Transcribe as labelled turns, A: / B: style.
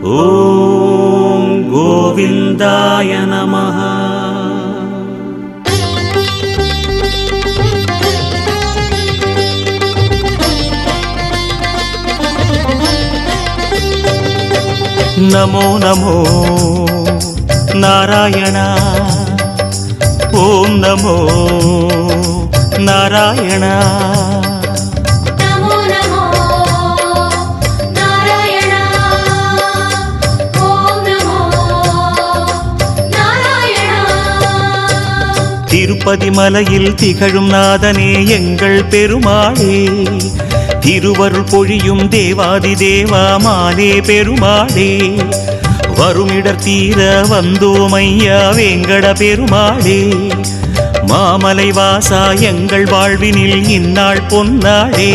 A: ஓம் கோவிந்தாய நமஹ. நமோ நமோ நாராயணா. ஓம் நமோ நாராயணா. திருப்பதி மலையில் திகழும் நாதனே எங்கள் பெருமாளே, திருவருள் பொழியும் தேவாதி தேவா மாலே பெருமாளே, வருமிடர் தீர வந்தோமையா வேங்கட பெருமாளே, மாமலை வாசா எங்கள் வாழ்வினில் இந்நாள் பொன்னாளே.